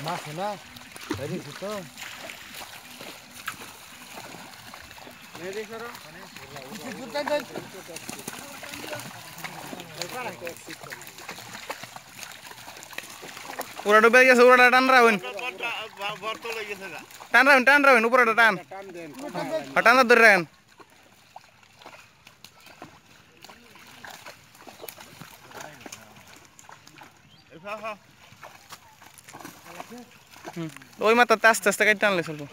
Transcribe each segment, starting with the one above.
মাছ না ধরেছি তো পুরা ডুবে গেছে পুরাটা টান রাখুন টান রাখুন উপরটা টান টান ধরে রাখেন ওই মাথাতে আস্তে আস্তে কাটতে টানলে চলবো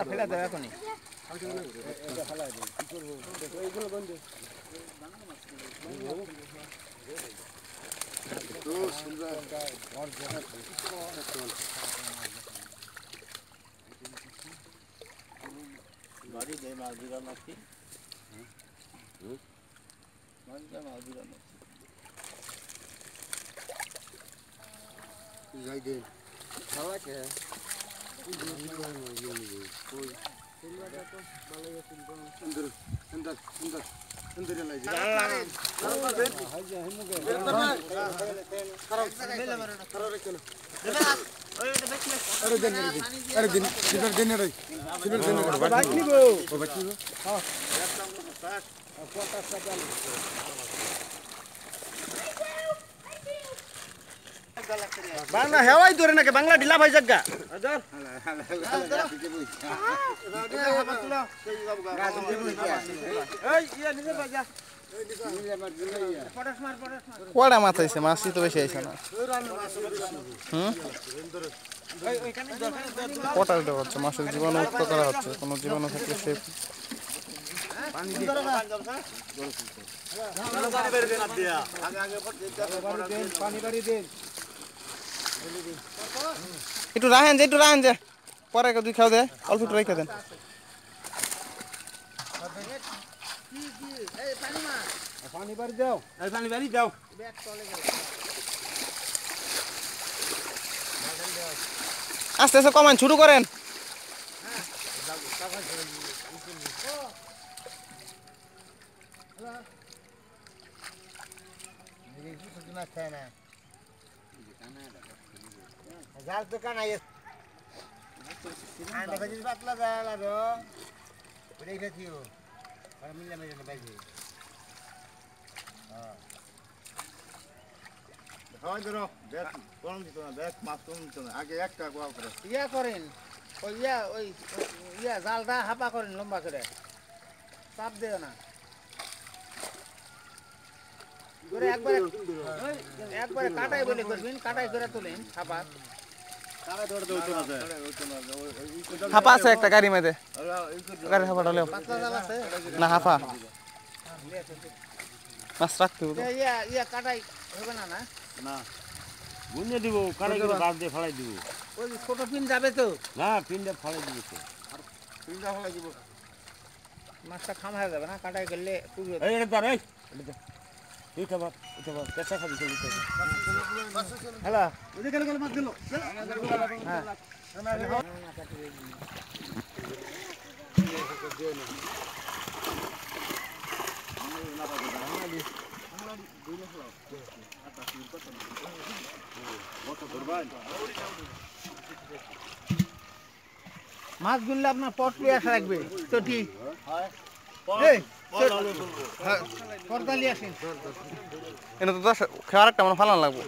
ফেলে দেবে এখনই বাড়ি দেয় মাছ দিলাম নাকি মাছ দিলাম যাই দে খাওয়া কে বাংলা হেওয়াই ধরে নাকি বাংলা ঢিলা ভাই জায়গা কড়া মাছ আইছে মাছই তো বেশি আইছে না কটা হচ্ছে মাছের জীবাণু মুক্ত করা হচ্ছে কোনো জীবাণু থাকলে সে একটু রাখেন যে পরে দুই খাও দে অল্প একটু রেখে দেন আস্তে আস্তে কমান শুরু করেন জাল তো কানা আন্ডা ভাজি পাতলা জাল আর ওটাই খাচ্ছিও আর মিলে মিলে বাইরে হয় ধরো দেখ কোন দিত না দেখ মাছ কোন দিত না আগে একটা গোয়া করে ইয়া করেন ওই জালটা হাপা করেন লম্বা করে চাপ দেও না একবারে কাটাই বলে করবেন কাটাই করে তোলেন হাপা হাফা আছে একটা গাড়ি মধ্যে গাড়ি হাফাটা লেও না হাফা মাছ রাখতে হবে ইয়া কাটাই হবে না না না গুনে দিব কাটাই করে বাদ দিয়ে ফলাই দিব ওই ছোট পিন যাবে তো না পিনটা ফলাই দিব তো আর পিনটা ফলাই দিব মাছটা খাম হয়ে যাবে না কাটাই করলে এই এটা ধর এই এটা বাপ কেসা খাবি চলি হ্যালো ওদিকে গেল মাছ দিল হ্যাঁ মাছ গুনলে আপনার পট লিয়ে আসা লাগবে চটি এই করদালি আসেন এটা তো খাওয়ার একটা মানে ফালান লাগবো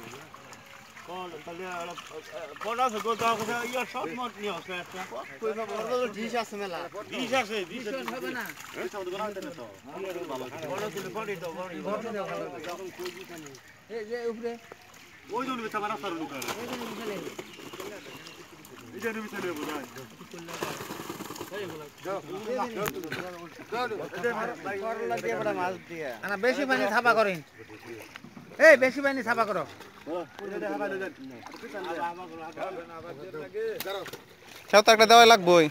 ডিশ আছে মেলা হবে না এই যে উপরে ওই জন্য তোমার রাস্তার লুকায় এই জন্য ভিতরে বোঝায় না বেশি পানি থাপা করেন এই বেশি পানি থাপা করো সেও তো একটা দেওয়াই লাগবোই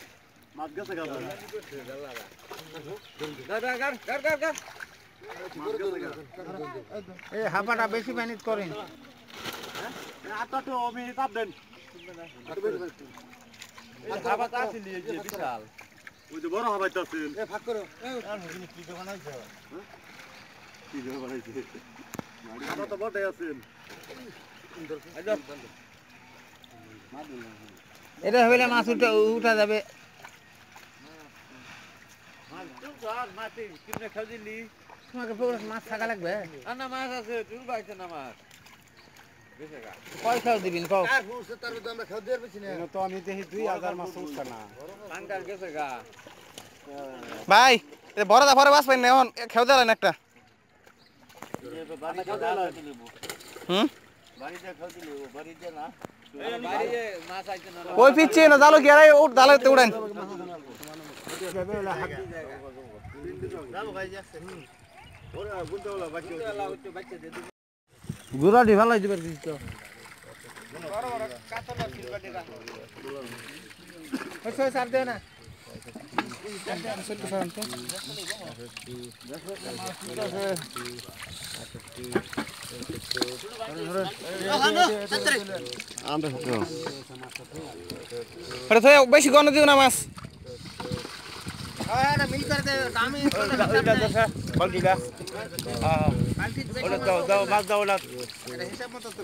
এই হাঁপাটা বেশি পানি করেন ওই যে বড় হবাইতে আছেন তো বড় আছেন এটা হইলে মাছ উঠা যাবে তোমাকে পুকুরে মাছ থাকা লাগবে পয়সাও দিবেন কও তো আমি দেখি 2000 মাছ উঠছে না ভাই বড় দা পরে বাস পাই না এখন খেও দিলেন একটা হুম ওই পিচ্ছে না জালো কি আরে উঠ দালাতে উড়েন গুড়াটি ভালো হইতে পারবি তো সার দেও না বেশি গণ দিও না মাছ মিল করে দে দামি হিসাব মতো তো